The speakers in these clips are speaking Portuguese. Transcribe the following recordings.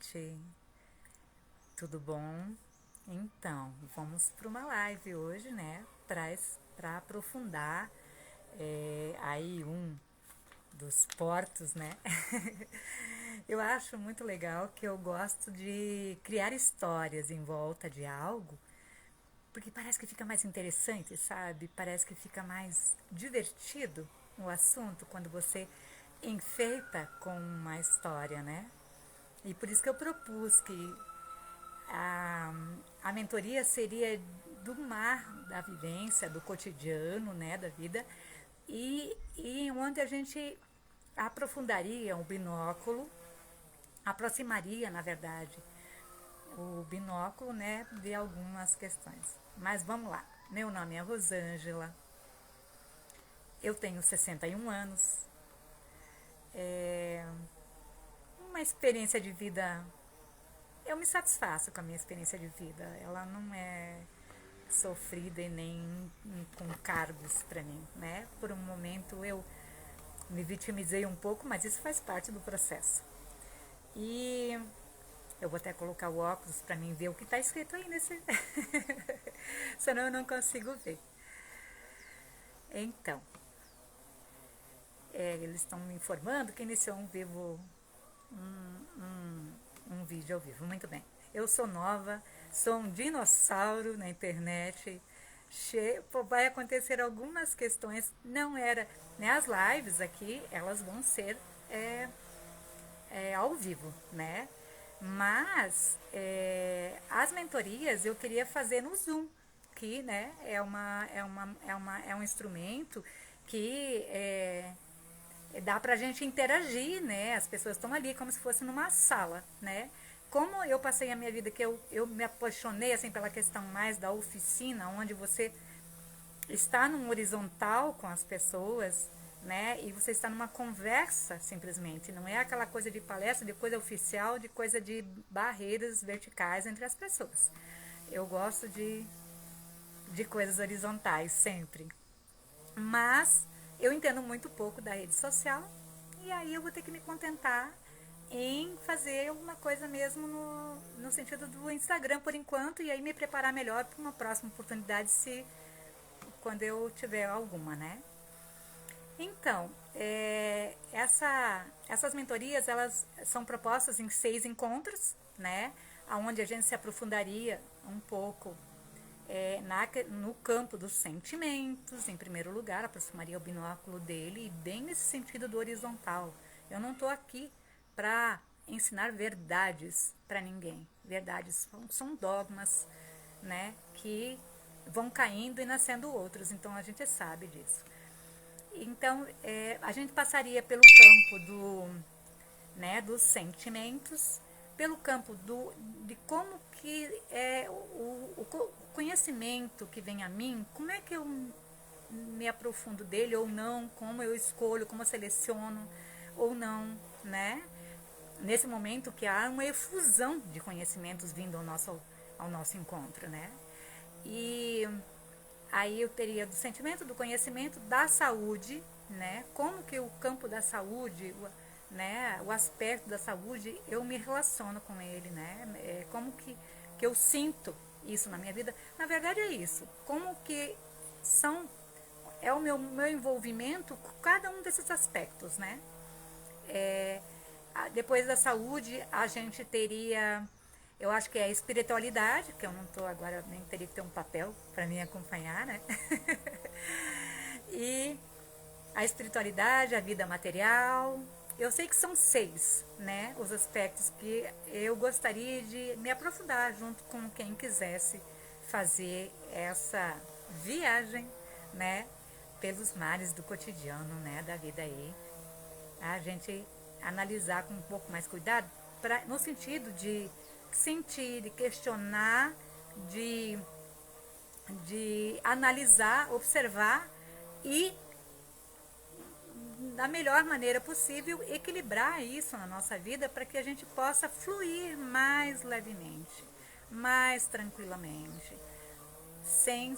noite, tudo bom? Então, vamos para uma live hoje, né? Para aprofundar aí um dos portos, né? Eu acho muito legal que eu gosto de criar histórias em volta de algo, porque parece que fica mais interessante, sabe? Parece que fica mais divertido o assunto quando você enfeita com uma história, né? E por isso que eu propus que a, a mentoria seria do mar da vivência, do cotidiano, né, da vida, e onde a gente aprofundaria o binóculo, aproximaria, na verdade, o binóculo, né, de algumas questões. Mas vamos lá. Meu nome é Rosângela, eu tenho 61 anos, é uma experiência de vida. Eu me satisfaço com a minha experiência de vida. Ela não é sofrida e nem com cargos para mim, né? Por um momento eu me vitimizei um pouco, mas isso faz parte do processo. E eu vou até colocar o óculos para mim ver o que está escrito aí nesse. Senão eu não consigo ver. Então, eles estão me informando que iniciou um vídeo ao vivo. Muito bem. Eu sou nova, sou um dinossauro na internet. Vai acontecer algumas questões. Não era. Né, as lives aqui, elas vão ser ao vivo, né? Mas as mentorias eu queria fazer no Zoom, que né, é um instrumento que dá pra gente interagir, né? As pessoas estão ali como se fosse numa sala, né? Como eu passei a minha vida, que eu me apaixonei assim pela questão mais da oficina, onde você está num horizontal com as pessoas, né? E você está numa conversa simplesmente, não é aquela coisa de palestra, de coisa oficial, de coisa de barreiras verticais entre as pessoas. Eu gosto de coisas horizontais sempre. Mas eu entendo muito pouco da rede social e aí eu vou ter que me contentar em fazer alguma coisa mesmo no sentido do Instagram por enquanto e aí me preparar melhor para uma próxima oportunidade se quando eu tiver alguma, né? Então, essas mentorias elas são propostas em 6 encontros, né? Onde a gente se aprofundaria um pouco no campo dos sentimentos, em primeiro lugar, aproximaria o binóculo dele, bem nesse sentido do horizontal. Eu não estou aqui para ensinar verdades para ninguém. Verdades são dogmas, né, que vão caindo e nascendo outros, então a gente sabe disso. Então, a gente passaria pelo campo dos sentimentos, pelo campo de como que é o conhecimento que vem a mim, como é que eu me aprofundo dele ou não, como eu escolho, como eu seleciono ou não, né? Nesse momento que há uma efusão de conhecimentos vindo ao nosso encontro, né? E aí eu teria do sentimento, do conhecimento, da saúde, né? Como que o campo da saúde, né? O aspecto da saúde, eu me relaciono com ele, né? Como que eu sinto isso na minha vida. Na verdade é isso. Como que é o meu envolvimento com cada um desses aspectos, né? Depois da saúde, a gente teria, eu acho que é a espiritualidade, que eu não estou agora, nem teria que ter um papel para me acompanhar, né? E a espiritualidade, a vida material. Eu sei que são 6, né? Os aspectos que eu gostaria de me aprofundar junto com quem quisesse fazer essa viagem, né? Pelos mares do cotidiano, né? Da vida aí. A gente analisar com um pouco mais cuidado, no sentido de sentir, de questionar, de, de analisar, observar e da melhor maneira possível equilibrar isso na nossa vida para que a gente possa fluir mais levemente, mais tranquilamente, sem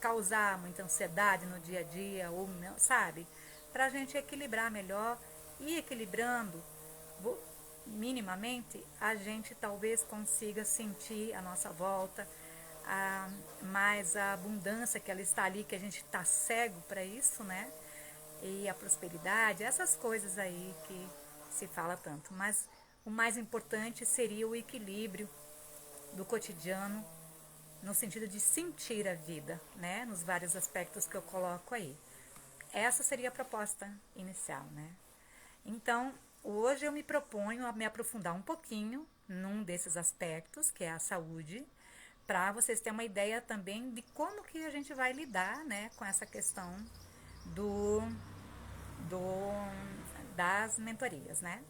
causar muita ansiedade no dia a dia, ou sabe? Para a gente equilibrar melhor e equilibrando, minimamente, a gente talvez consiga sentir a nossa volta, mais a abundância que ela está ali, que a gente está cego para isso, né? E a prosperidade, essas coisas aí que se fala tanto. Mas o mais importante seria o equilíbrio do cotidiano, no sentido de sentir a vida, né? Nos vários aspectos que eu coloco aí. Essa seria a proposta inicial, né? Então, hoje eu me proponho a me aprofundar um pouquinho num desses aspectos, que é a saúde, para vocês terem uma ideia também de como que a gente vai lidar, né, com essa questão do, do das mentorias, né?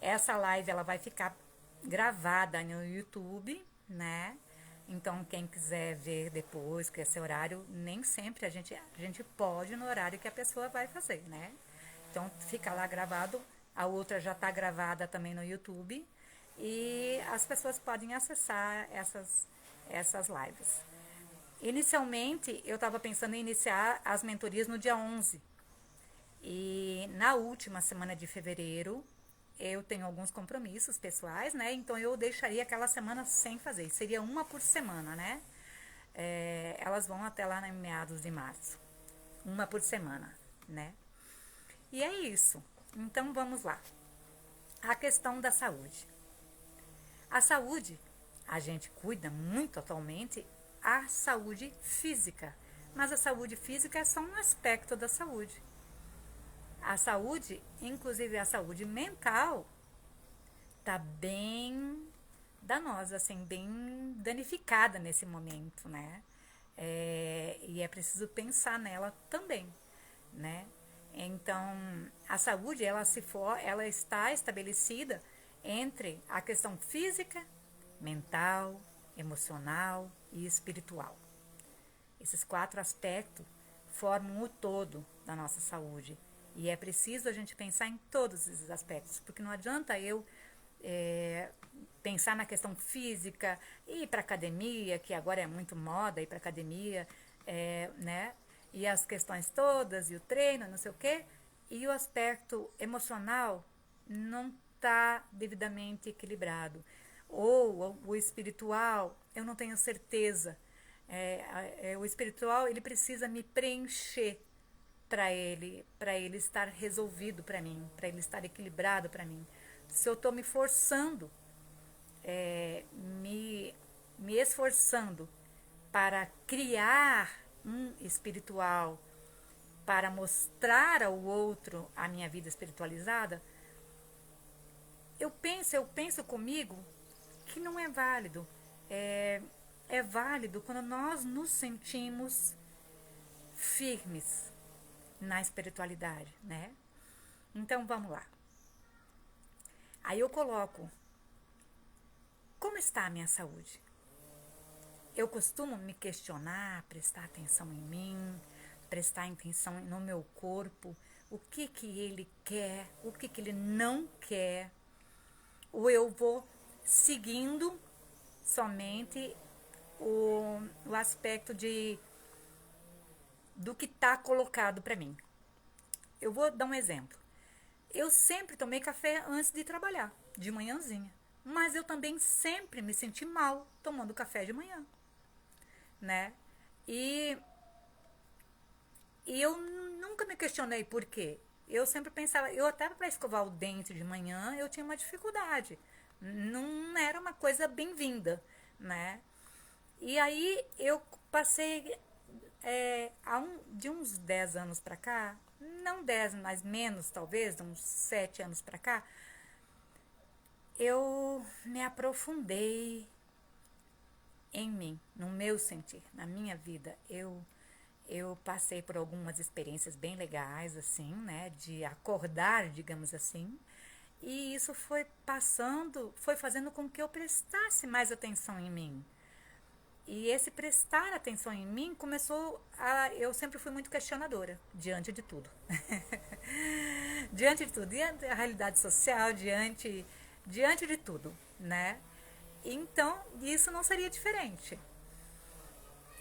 Essa live ela vai ficar gravada no YouTube, né? Então, quem quiser ver depois, que esse horário, nem sempre a gente pode no horário que a pessoa vai fazer, né? Então, fica lá gravado. A outra já está gravada também no YouTube. E as pessoas podem acessar essas lives. Inicialmente, eu estava pensando em iniciar as mentorias no dia 11. E na última semana de fevereiro, eu tenho alguns compromissos pessoais, né? Então eu deixaria aquela semana sem fazer. Seria uma por semana, né? Elas vão até lá em meados de março. Uma por semana, né? E é isso. Então vamos lá. A questão da saúde. A saúde, a gente cuida muito atualmente a saúde física. Mas a saúde física é só um aspecto da saúde. A saúde, inclusive a saúde mental, tá bem danosa, assim, bem danificada nesse momento, né? E é preciso pensar nela também, né? Então, a saúde, ela está estabelecida entre a questão física, mental, emocional e espiritual. Esses 4 aspectos formam o todo da nossa saúde. E é preciso a gente pensar em todos esses aspectos, porque não adianta eu pensar na questão física, ir para academia, que agora é muito moda ir para academia, né? E as questões todas, e o treino, não sei o quê, e o aspecto emocional não está devidamente equilibrado. Ou o espiritual, eu não tenho certeza. O espiritual, ele precisa me preencher para ele estar resolvido para mim, para ele estar equilibrado para mim. Se eu estou me forçando, me esforçando para criar um espiritual, para mostrar ao outro a minha vida espiritualizada, eu penso comigo que não é válido. É válido quando nós nos sentimos firmes na espiritualidade, né? Então vamos lá. Aí eu coloco, como está a minha saúde? Eu costumo me questionar, prestar atenção em mim, prestar atenção no meu corpo, o que ele quer, o que ele não quer, ou eu vou seguindo somente o aspecto do que está colocado para mim. Eu vou dar um exemplo. Eu sempre tomei café antes de trabalhar, de manhãzinha. Mas eu também sempre me senti mal tomando café de manhã, né? E eu nunca me questionei por quê. Eu sempre pensava, eu até para escovar o dente de manhã eu tinha uma dificuldade. Não era uma coisa bem-vinda, né? E aí eu passei de uns 10 anos para cá, não 10, mas menos talvez, de uns 7 anos para cá, eu me aprofundei em mim, no meu sentir, na minha vida. Eu passei por algumas experiências bem legais, assim, né, de acordar, digamos assim, e isso foi fazendo com que eu prestasse mais atenção em mim. E esse prestar atenção em mim eu sempre fui muito questionadora, diante de tudo. Diante de tudo, diante da realidade social, diante de tudo, né? Então, isso não seria diferente.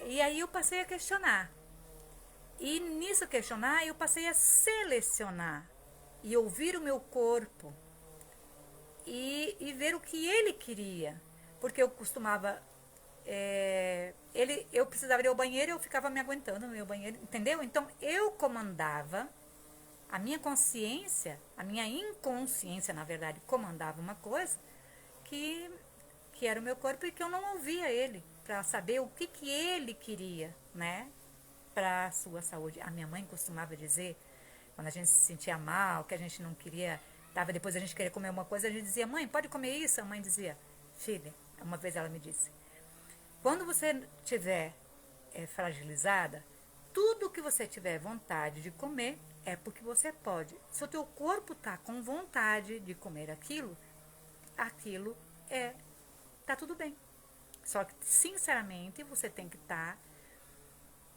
E aí eu passei a questionar. E nisso questionar, eu passei a selecionar e ouvir o meu corpo e ver o que ele queria. Porque eu costumava. Eu precisava ir ao banheiro e eu ficava me aguentando no meu banheiro, entendeu? Então eu comandava, a minha consciência, a minha inconsciência, na verdade, comandava uma coisa que, que era o meu corpo e que eu não ouvia ele, para saber o que ele queria, né? Para a sua saúde. A minha mãe costumava dizer, quando a gente se sentia mal, que a gente não queria, depois a gente queria comer uma coisa, a gente dizia, mãe, pode comer isso? A mãe dizia, filha, uma vez ela me disse, quando você estiver fragilizada, tudo que você tiver vontade de comer é porque você pode. Se o teu corpo está com vontade de comer aquilo, aquilo tá tudo bem. Só que, sinceramente, você tem que estar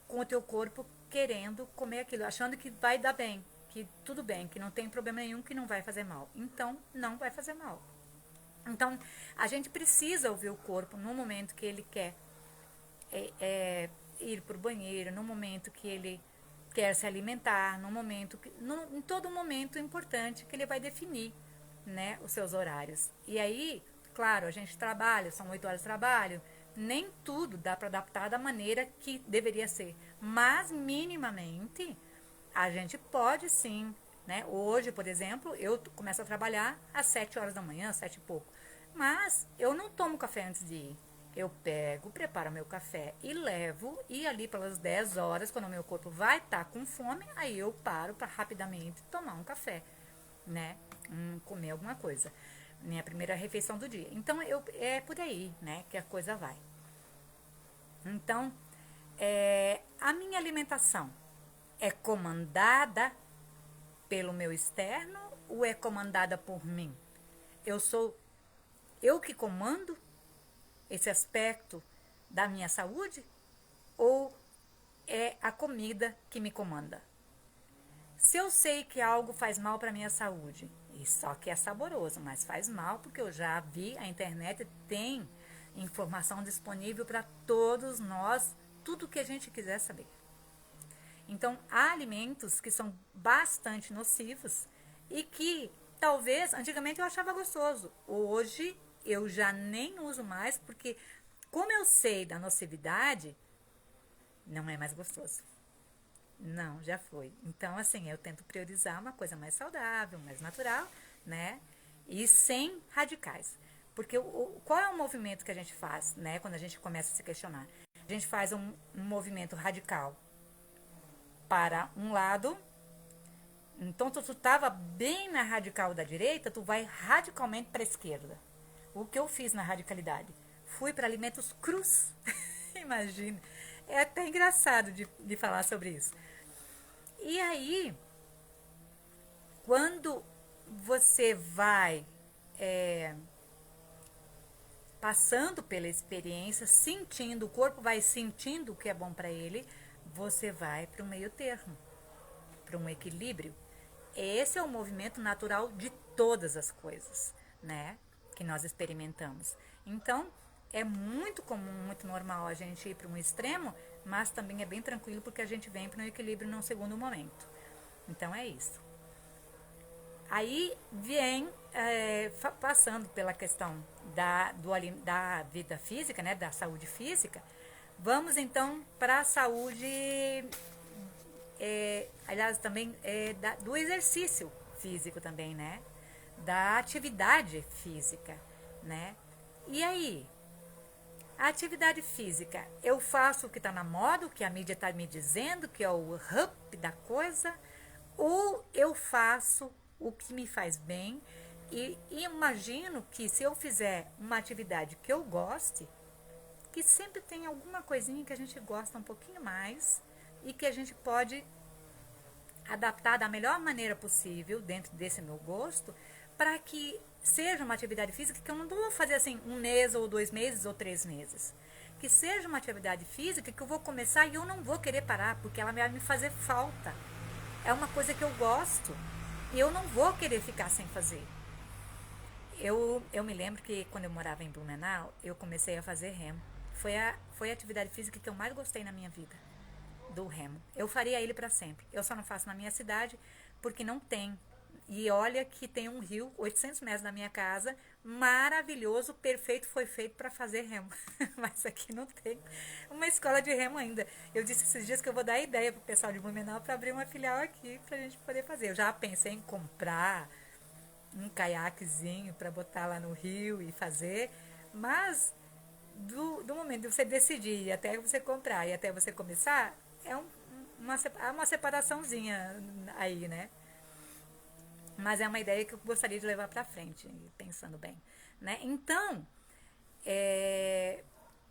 com o teu corpo querendo comer aquilo, achando que vai dar bem, que tudo bem, que não tem problema nenhum, que não vai fazer mal. Então, não vai fazer mal. Então, a gente precisa ouvir o corpo no momento que ele quer ir para o banheiro, no momento que ele quer se alimentar, no momento em todo momento importante que ele vai definir, né, os seus horários. E aí, claro, a gente trabalha, são 8 horas de trabalho, nem tudo dá para adaptar da maneira que deveria ser, mas minimamente a gente pode sim, né? Hoje, por exemplo, eu começo a trabalhar às 7 horas da manhã, 7 e pouco, mas eu não tomo café antes de ir. Eu pego, preparo meu café e levo, e ali pelas 10 horas, quando o meu corpo vai estar com fome, aí eu paro para rapidamente tomar um café, né? Comer alguma coisa. Minha primeira refeição do dia. Então, é por aí, né, que a coisa vai. Então, a minha alimentação é comandada pelo meu externo ou é comandada por mim? Eu que comando esse aspecto da minha saúde ou é a comida que me comanda? Se eu sei que algo faz mal para minha saúde, e só que é saboroso, mas faz mal porque eu já vi, a internet tem informação disponível para todos nós, tudo que a gente quiser saber. Então, há alimentos que são bastante nocivos e que talvez antigamente eu achava gostoso. Hoje eu já nem uso mais porque, como eu sei da nocividade, não é mais gostoso. Não, já foi. Então, assim, eu tento priorizar uma coisa mais saudável, mais natural, né? E sem radicais. Porque qual é o movimento que a gente faz, né? Quando a gente começa a se questionar? A gente faz um movimento radical para um lado. Então, tu estava bem na radical da direita, tu vai radicalmente para a esquerda. O que eu fiz na radicalidade? Fui para alimentos crus. Imagina. É até engraçado de falar sobre isso. E aí, quando você vai passando pela experiência, sentindo, o corpo vai sentindo o que é bom para ele, você vai para o meio termo, para um equilíbrio. Esse é o movimento natural de todas as coisas, né, que nós experimentamos. Então, é muito comum, muito normal a gente ir para um extremo, mas também é bem tranquilo porque a gente vem para um equilíbrio num segundo momento. Então, é isso. Aí vem, passando pela questão da vida física, né, da saúde física, vamos então para a saúde, aliás, também do exercício físico também, né, da atividade física, né. E aí, a atividade física, eu faço o que está na moda, o que a mídia está me dizendo, que é o up da coisa, ou eu faço o que me faz bem e imagino que se eu fizer uma atividade que eu goste, que sempre tem alguma coisinha que a gente gosta um pouquinho mais e que a gente pode adaptar da melhor maneira possível dentro desse meu gosto, para que seja uma atividade física que eu não vou fazer assim 1 mês ou 2 meses ou 3 meses. Que seja uma atividade física que eu vou começar e eu não vou querer parar, porque ela vai me fazer falta. É uma coisa que eu gosto e eu não vou querer ficar sem fazer. Eu me lembro que quando eu morava em Blumenau, eu comecei a fazer remo. Foi a atividade física que eu mais gostei na minha vida, do remo. Eu faria ele para sempre. Eu só não faço na minha cidade porque não tem E olha que tem um rio, 800 metros da minha casa, maravilhoso, perfeito, foi feito para fazer remo. Mas aqui não tem uma escola de remo ainda. Eu disse esses dias que eu vou dar ideia pro pessoal de Blumenau para abrir uma filial aqui pra gente poder fazer. Eu já pensei em comprar um caiaquezinho para botar lá no rio e fazer, mas do momento de você decidir até você comprar e até você começar, é uma separaçãozinha aí, né? Mas é uma ideia que eu gostaria de levar para frente, pensando bem, né? Então, é,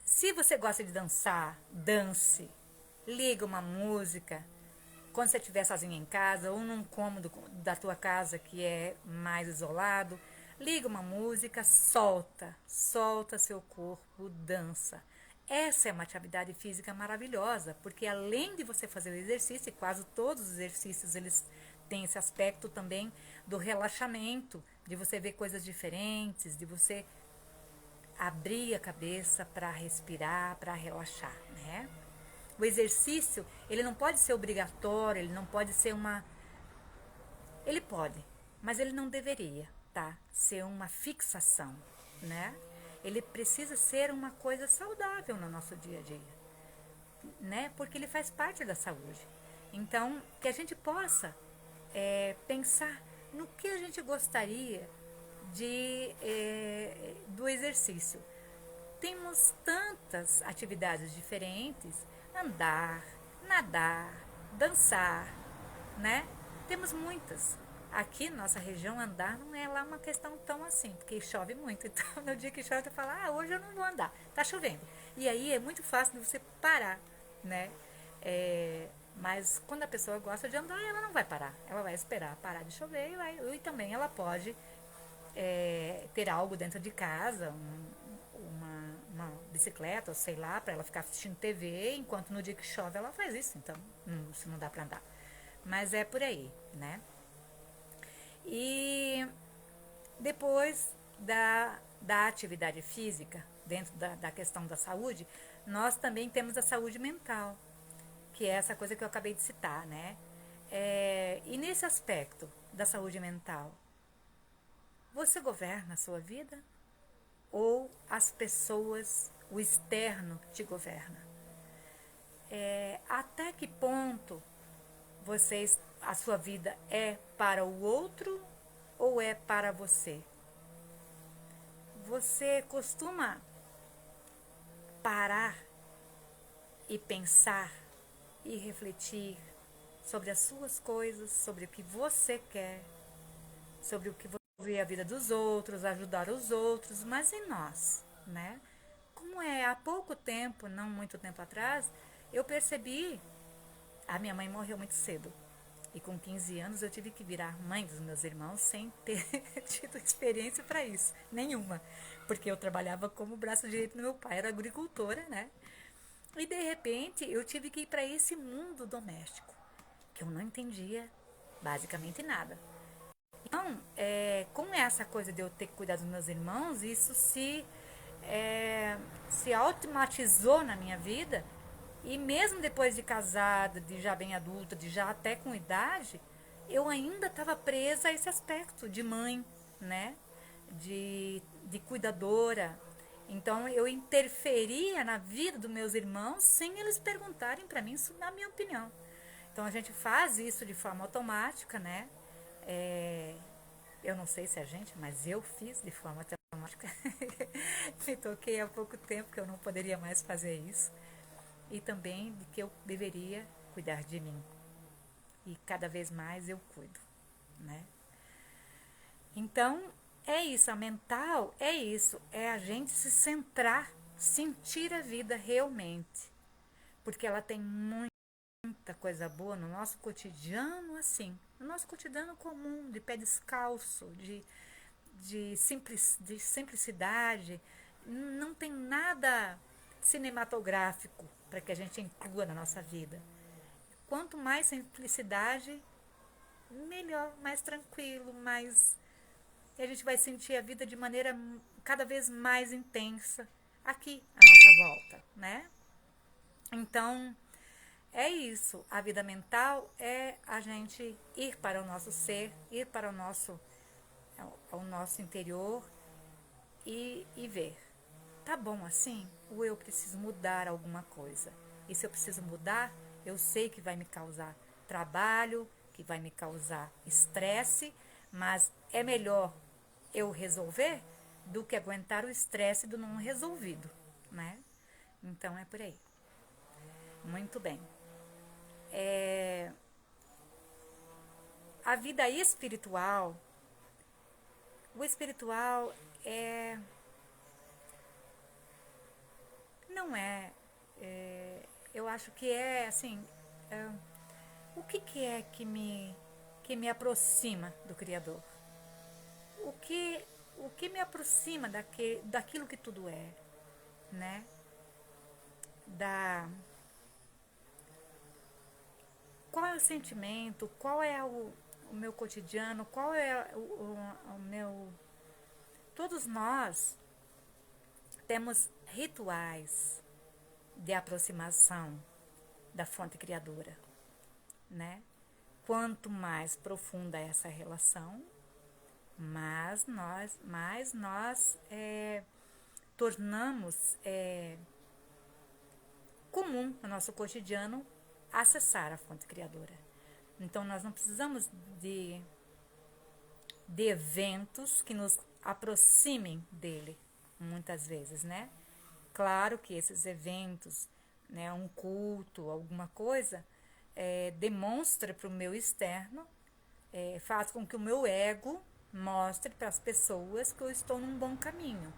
se você gosta de dançar, dance, liga uma música, quando você estiver sozinho em casa ou num cômodo da tua casa que é mais isolado, liga uma música, solta seu corpo, dança. Essa é uma atividade física maravilhosa, porque além de você fazer o exercício, e quase todos os exercícios eles têm esse aspecto também do relaxamento, de você ver coisas diferentes, de você abrir a cabeça para respirar, para relaxar, né? O exercício, ele não pode ser obrigatório, ele não pode ser uma... Ele pode, mas ele não deveria, tá? Ser uma fixação, né? Ele precisa ser uma coisa saudável no nosso dia a dia, né? Porque ele faz parte da saúde. Então, que a gente possa pensar no que a gente gostaria do exercício. Temos tantas atividades diferentes, andar, nadar, dançar, né? Temos muitas. Aqui na nossa região andar não é lá uma questão tão assim, porque chove muito. Então no dia que chove você fala, hoje eu não vou andar, tá chovendo. E aí é muito fácil de você parar, né? Mas quando a pessoa gosta de andar, ela não vai parar. Ela vai esperar parar de chover e também ela pode ter algo dentro de casa, uma bicicleta, ou sei lá, para ela ficar assistindo TV, enquanto no dia que chove ela faz isso, então se não dá para andar. Mas é por aí, né? E depois da atividade física, dentro da questão da saúde, nós também temos a saúde mental, que é essa coisa que eu acabei de citar, né? E nesse aspecto da saúde mental, você governa a sua vida? Ou as pessoas, o externo te governa? Até que ponto a sua vida é para o outro ou é para você? Você costuma parar e pensar e refletir sobre as suas coisas, sobre o que você quer, sobre o que você vê a vida dos outros, ajudar os outros, mas e nós, né? Como há pouco tempo, não muito tempo atrás, eu percebi, a minha mãe morreu muito cedo. E com 15 anos eu tive que virar mãe dos meus irmãos sem ter tido experiência para isso, nenhuma. Porque eu trabalhava como braço direito do meu pai, era agricultora, né? E de repente eu tive que ir para esse mundo doméstico, que eu não entendia basicamente nada. Então, com essa coisa de eu ter que cuidar dos meus irmãos, isso se automatizou na minha vida. E mesmo depois de casada, de já bem adulta, de já até com idade, eu ainda estava presa a esse aspecto de mãe, né? De cuidadora. Então eu interferia na vida dos meus irmãos sem eles perguntarem para mim, isso na minha opinião. Então a gente faz isso de forma automática, né? Eu não sei se a gente, mas eu fiz de forma automática. Me toquei há pouco tempo que eu não poderia mais fazer isso. E também de que eu deveria cuidar de mim. E cada vez mais eu cuido, né? Então, é isso, a mental é isso, é a gente se centrar, sentir a vida realmente. Porque ela tem muita coisa boa no nosso cotidiano, assim, no nosso cotidiano comum, de pé descalço, de simplicidade. Não tem nada cinematográfico para que a gente inclua na nossa vida. Quanto mais simplicidade, melhor, mais tranquilo, mais... E a gente vai sentir a vida de maneira cada vez mais intensa aqui à nossa volta, né? Então, é isso. A vida mental é a gente ir para o nosso ser, ir para o nosso interior e ver. Tá bom assim? Ou eu preciso mudar alguma coisa? E se eu preciso mudar, eu sei que vai me causar trabalho, que vai me causar estresse, mas é melhor eu resolver do que aguentar o estresse do não resolvido, né? Então é por aí. Muito bem. A vida espiritual, o espiritual é não eu acho que é assim, é, o que é que me aproxima do Criador? O que o que me aproxima daquilo que tudo é, né? Da qual é o sentimento, qual é o meu cotidiano, qual é o meu. Todos nós temos rituais de aproximação da fonte criadora, né? Quanto mais profunda é essa relação, mais nós tornamos comum no nosso cotidiano acessar a fonte criadora. Então nós não precisamos de eventos que nos aproximem dele, muitas vezes, né? Claro que esses eventos, né, um culto, alguma coisa, demonstra para o meu externo, faz com que o meu ego mostre para as pessoas que eu estou num bom caminho.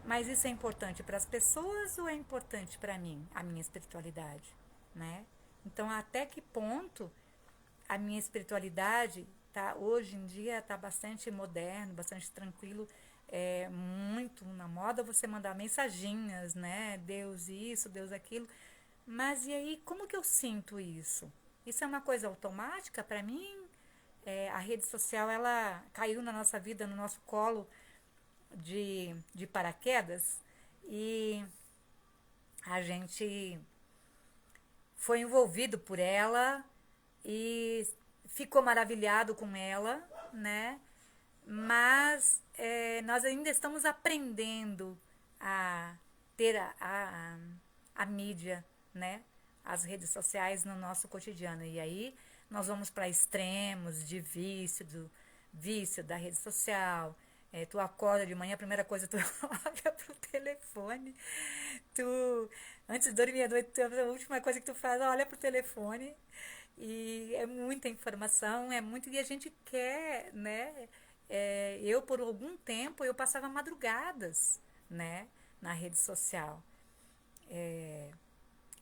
Mas isso é importante para as pessoas ou é importante para mim, a minha espiritualidade, né? Então, até que ponto a minha espiritualidade tá hoje em dia está bastante moderno, bastante tranquilo, muito na moda você mandar mensaginhas, né? Deus isso, Deus aquilo. Mas e aí, como que eu sinto isso? Isso é uma coisa automática para mim? A rede social, ela caiu na nossa vida, no nosso colo de paraquedas e a gente foi envolvido por ela e ficou maravilhado com ela, né? Mas nós ainda estamos aprendendo a ter a mídia, né? As redes sociais no nosso cotidiano. E aí nós vamos para extremos de vício da rede social. Tu acorda de manhã, a primeira coisa tu olha pro telefone. Antes de dormir à noite, a última coisa que tu faz, olha pro telefone. E é muita informação, é muito. E a gente quer, né? Eu, por algum tempo, eu passava madrugadas, né? Na rede social.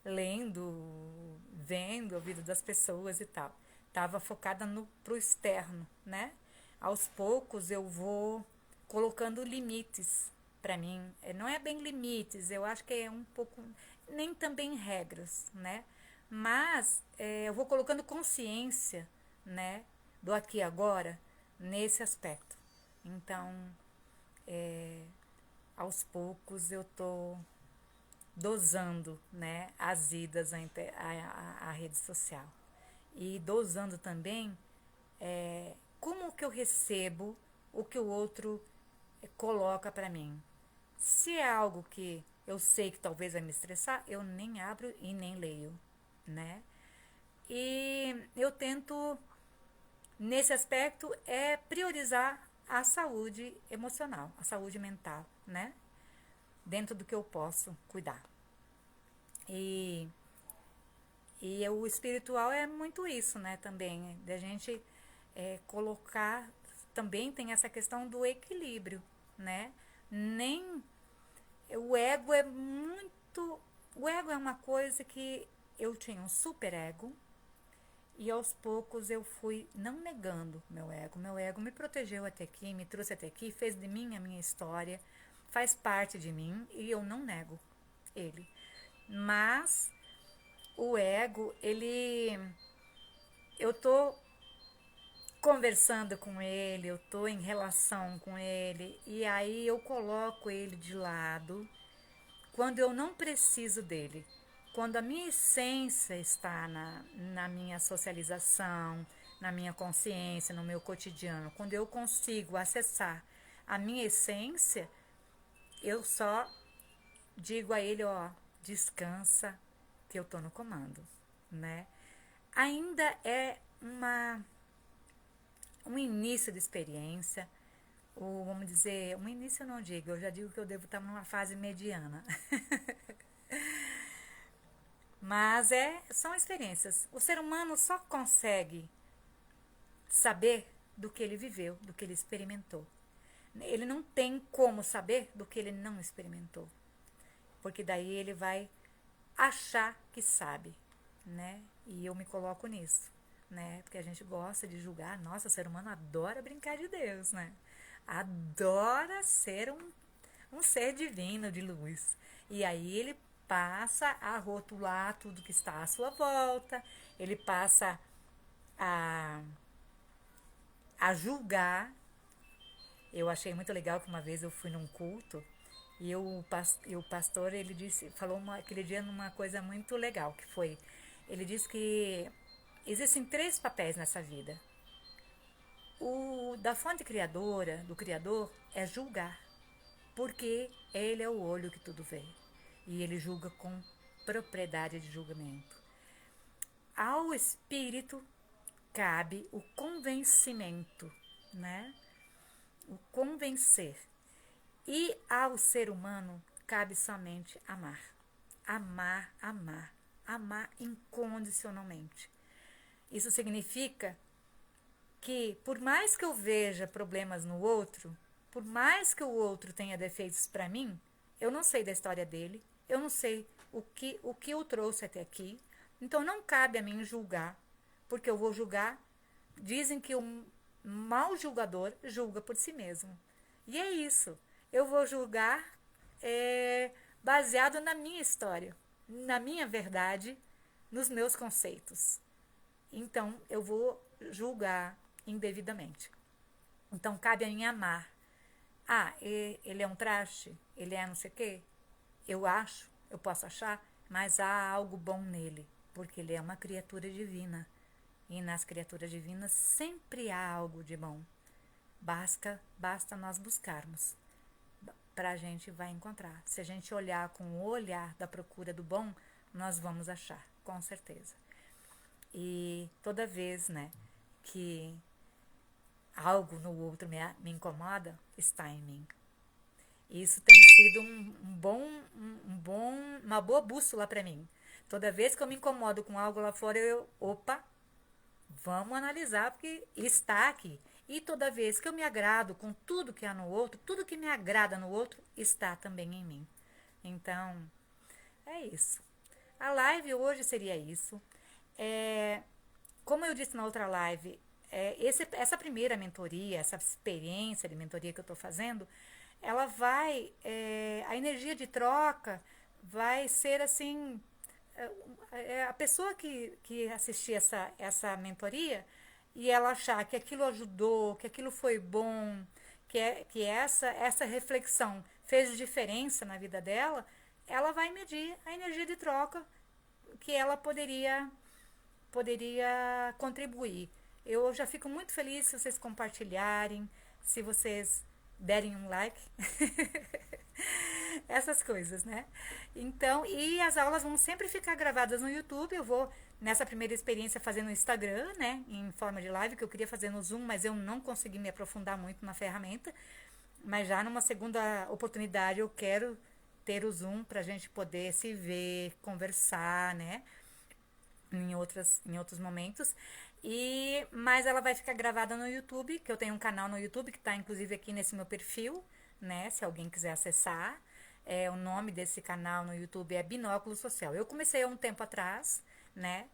Lendo, vendo a vida das pessoas e tal. Tava focada pro externo, né? Aos poucos eu vou colocando limites para mim. Não é bem limites, eu acho que é um pouco, nem também regras, né? Mas eu vou colocando consciência, né? Do aqui e agora nesse aspecto. Então, aos poucos eu tô dosando, né, as idas à rede social e dosando também como que eu recebo o que o outro coloca para mim. Se é algo que eu sei que talvez vai me estressar, eu nem abro e nem leio, né? E eu tento, nesse aspecto, priorizar a saúde emocional, a saúde mental, né? Dentro do que eu posso cuidar. E o espiritual é muito isso, né, também, da gente colocar, também tem essa questão do equilíbrio, né, nem, o ego é uma coisa que eu tinha um super ego, e aos poucos eu fui não negando meu ego me protegeu até aqui, me trouxe até aqui, fez de mim a minha história, faz parte de mim, e eu não nego ele, mas o ego, eu tô conversando com ele, eu tô em relação com ele, e aí eu coloco ele de lado quando eu não preciso dele. quando a minha essência está na minha socialização, na minha consciência, no meu cotidiano, quando eu consigo acessar a minha essência, eu só digo a ele, ó, descansa que eu tô no comando, né? Ainda é um início de experiência, ou vamos dizer, um início eu não digo, eu já digo que eu devo estar numa fase mediana. Mas são experiências. O ser humano só consegue saber do que ele viveu, do que ele experimentou. Ele não tem como saber do que ele não experimentou. Porque daí ele vai achar que sabe, né? E eu me coloco nisso, né? Porque a gente gosta de julgar. Nossa, o ser humano adora brincar de Deus, né? Adora ser um ser divino de luz. E aí ele passa a rotular tudo que está à sua volta, ele passa a julgar. Eu achei muito legal que uma vez eu fui num culto e o pastor, ele falou aquele dia numa coisa muito legal, que foi, ele disse que existem 3 papéis nessa vida. O da fonte criadora, do criador, é julgar, porque ele é o olho que tudo vê. E ele julga com propriedade de julgamento. Ao espírito cabe o convencimento, né? O convencer. E ao ser humano cabe somente amar. Amar, amar. Amar incondicionalmente. Isso significa que, por mais que eu veja problemas no outro, por mais que o outro tenha defeitos para mim, eu não sei da história dele, eu não sei o que o trouxe até aqui, então não cabe a mim julgar, porque eu vou julgar. Dizem que o mau julgador julga por si mesmo. E é isso. Eu vou julgar baseado na minha história, na minha verdade, nos meus conceitos. Então, eu vou julgar indevidamente. Então, cabe a mim amar. Ah, ele é um traste? Ele é não sei o quê? Eu acho, eu posso achar, mas há algo bom nele, porque ele é uma criatura divina. E nas criaturas divinas sempre há algo de bom. Basta nós buscarmos. Para a gente vai encontrar. Se a gente olhar com o olhar da procura do bom, nós vamos achar, com certeza. E toda vez, né, que algo no outro me incomoda, está em mim. Isso tem sido uma boa bússola para mim. Toda vez que eu me incomodo com algo lá fora, opa, vamos analisar, porque está aqui. E toda vez que eu me agrado com tudo que há no outro, tudo que me agrada no outro, está também em mim. Então, é isso. A live hoje seria isso. Como eu disse na outra live, essa primeira mentoria, essa experiência de mentoria que eu estou fazendo, ela vai, a energia de troca vai ser assim, a pessoa que assistir essa mentoria e ela achar que aquilo ajudou, que aquilo foi bom, que essa reflexão fez diferença na vida dela, ela vai medir a energia de troca que ela poderia contribuir. Eu já fico muito feliz se vocês compartilharem, se vocês derem um like. Essas coisas, né? Então, e as aulas vão sempre ficar gravadas no YouTube. Eu vou, nessa primeira experiência, fazer no Instagram, né? Em forma de live, que eu queria fazer no Zoom, mas eu não consegui me aprofundar muito na ferramenta. Mas já numa segunda oportunidade eu quero ter o Zoom pra gente poder se ver, conversar, né? Em outros momentos. Mas ela vai ficar gravada no YouTube, que eu tenho um canal no YouTube que está inclusive aqui nesse meu perfil, né? Se alguém quiser acessar. O nome desse canal no YouTube é Binóculo Social. Eu comecei há um tempo atrás, né?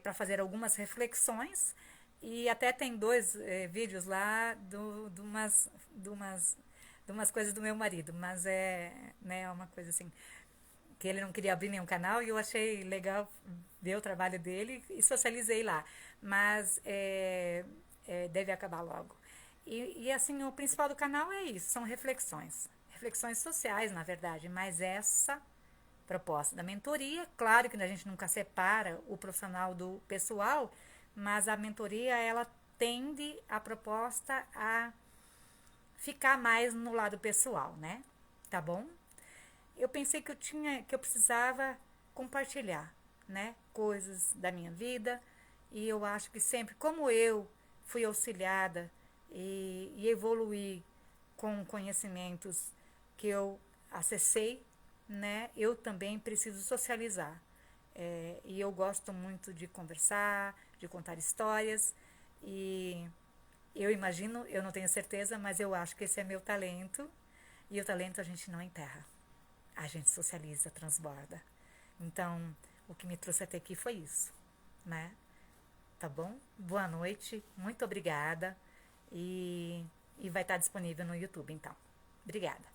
Para fazer algumas reflexões. E até tem 2 vídeos lá de umas coisas do meu marido. Mas né, uma coisa assim, que ele não queria abrir nenhum canal e eu achei legal ver o trabalho dele e socializei lá. Mas deve acabar logo. E assim, o principal do canal é isso, são reflexões. Reflexões sociais, na verdade, mas essa proposta da mentoria. Claro que a gente nunca separa o profissional do pessoal, mas a mentoria, ela tende a proposta a ficar mais no lado pessoal, né? Tá bom? Eu pensei que eu precisava compartilhar, né, coisas da minha vida, e eu acho que sempre, como eu fui auxiliada e evoluí com conhecimentos que eu acessei, né, eu também preciso socializar. E eu gosto muito de conversar, de contar histórias, e eu imagino, eu não tenho certeza, mas eu acho que esse é meu talento, e o talento a gente não enterra. A gente socializa, transborda. Então, o que me trouxe até aqui foi isso, né? Tá bom? Boa noite, muito obrigada. E vai estar disponível no YouTube, então. Obrigada.